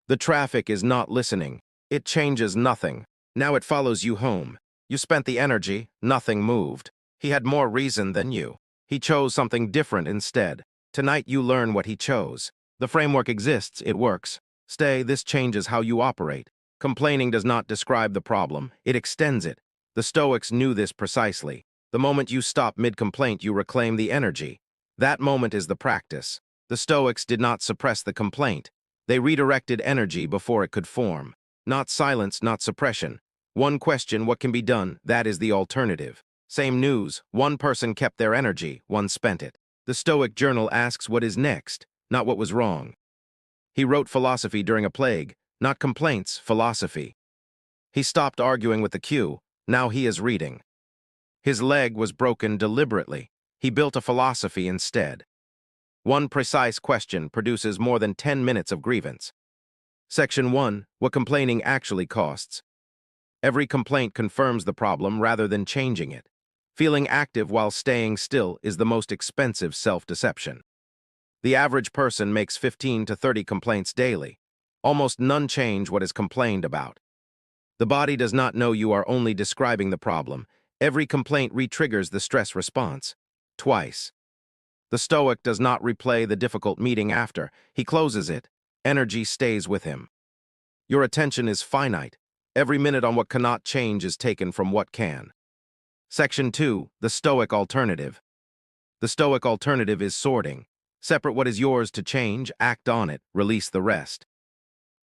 The traffic is not listening. It changes nothing. Now it follows you home. You spent the energy, nothing moved. He had more reason than you. He chose something different instead. Tonight you learn what he chose. The framework exists, it works. Stay, this changes how you operate. Complaining does not describe the problem, it extends it. The Stoics knew this precisely. The moment you stop mid-complaint, you reclaim the energy. That moment is the practice. The Stoics did not suppress the complaint. They redirected energy before it could form. Not silence, not suppression. One question, what can be done, that is the alternative. Same news, one person kept their energy, one spent it. The Stoic journal asks what is next, not what was wrong. He wrote philosophy during a plague, not complaints, philosophy. He stopped arguing with the queue, now he is reading. His leg was broken deliberately. He built a philosophy instead. One precise question produces more than 10 minutes of grievance. Section 1. What complaining actually costs. Every complaint confirms the problem rather than changing it. Feeling active while staying still is the most expensive self-deception. The average person makes 15 to 30 complaints daily. Almost none change what is complained about. The body does not know you are only describing the problem. Every complaint re-triggers the stress response. Twice. The Stoic does not replay the difficult meeting after. He closes it. Energy stays with him. Your attention is finite. Every minute on what cannot change is taken from what can. Section 2. The Stoic alternative. The Stoic alternative is sorting. Separate what is yours to change, act on it, release the rest.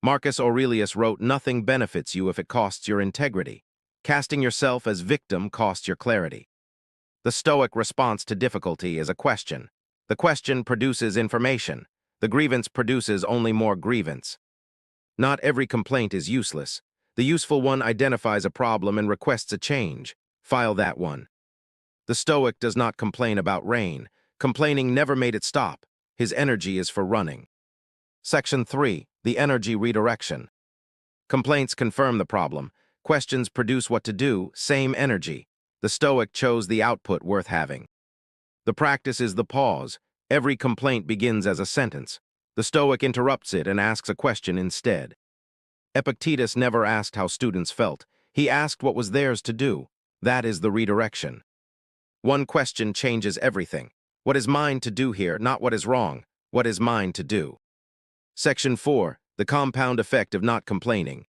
Marcus Aurelius wrote, "Nothing benefits you if it costs your integrity. Casting yourself as victim costs your clarity." The Stoic response to difficulty is a question. The question produces information. The grievance produces only more grievance. Not every complaint is useless. The useful one identifies a problem and requests a change. File that one. The Stoic does not complain about rain. Complaining never made it stop. His energy is for running. Section 3. The energy redirection. Complaints confirm the problem. Questions produce what to do, same energy. The Stoic chose the output worth having. The practice is the pause. Every complaint begins as a sentence. The Stoic interrupts it and asks a question instead. Epictetus never asked how students felt. He asked what was theirs to do. That is the redirection. One question changes everything. What is mine to do here, not what is wrong. What is mine to do? Section 4. The compound effect of not complaining.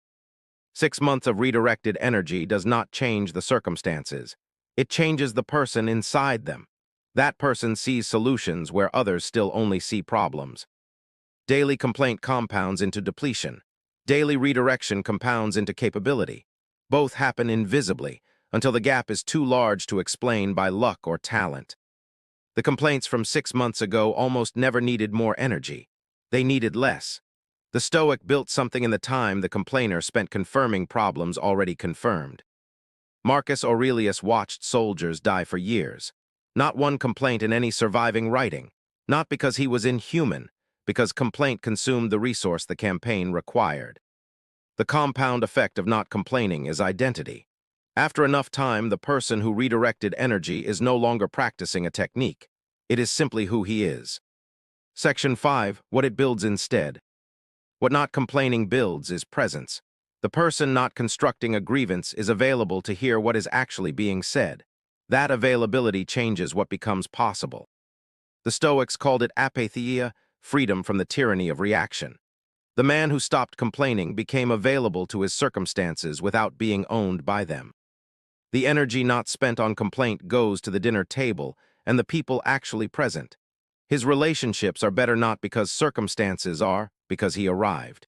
6 months of redirected energy does not change the circumstances. It changes the person inside them. That person sees solutions where others still only see problems. Daily complaint compounds into depletion. Daily redirection compounds into capability. Both happen invisibly until the gap is too large to explain by luck or talent. The complaints from 6 months ago almost never needed more energy. They needed less. The Stoic built something in the time the complainer spent confirming problems already confirmed. Marcus Aurelius watched soldiers die for years. Not one complaint in any surviving writing. Not because he was inhuman, because complaint consumed the resource the campaign required. The compound effect of not complaining is identity. After enough time, the person who redirected energy is no longer practicing a technique. It is simply who he is. Section 5. What it builds instead. What not complaining builds is presence. The person not constructing a grievance is available to hear what is actually being said. That availability changes what becomes possible. The Stoics called it apatheia, freedom from the tyranny of reaction. The man who stopped complaining became available to his circumstances without being owned by them. The energy not spent on complaint goes to the dinner table and the people actually present. His relationships are better not because circumstances are, because he arrived.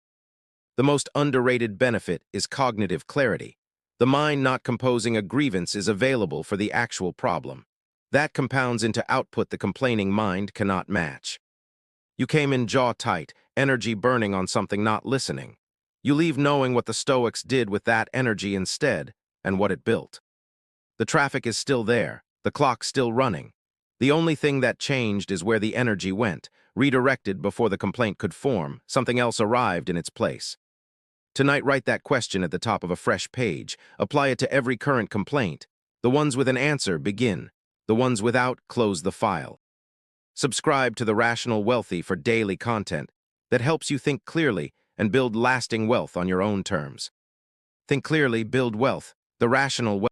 The most underrated benefit is cognitive clarity. The mind not composing a grievance is available for the actual problem. That compounds into output the complaining mind cannot match. You came in jaw tight, energy burning on something not listening. You leave knowing what the Stoics did with that energy instead, and what it built. The traffic is still there, the clock still running. The only thing that changed is where the energy went, redirected before the complaint could form, something else arrived in its place. Tonight, write that question at the top of a fresh page. Apply it to every current complaint. The ones with an answer begin. The ones without, close the file. Subscribe to The Rational Wealthy for daily content that helps you think clearly and build lasting wealth on your own terms. Think clearly, build wealth, the rational wealth.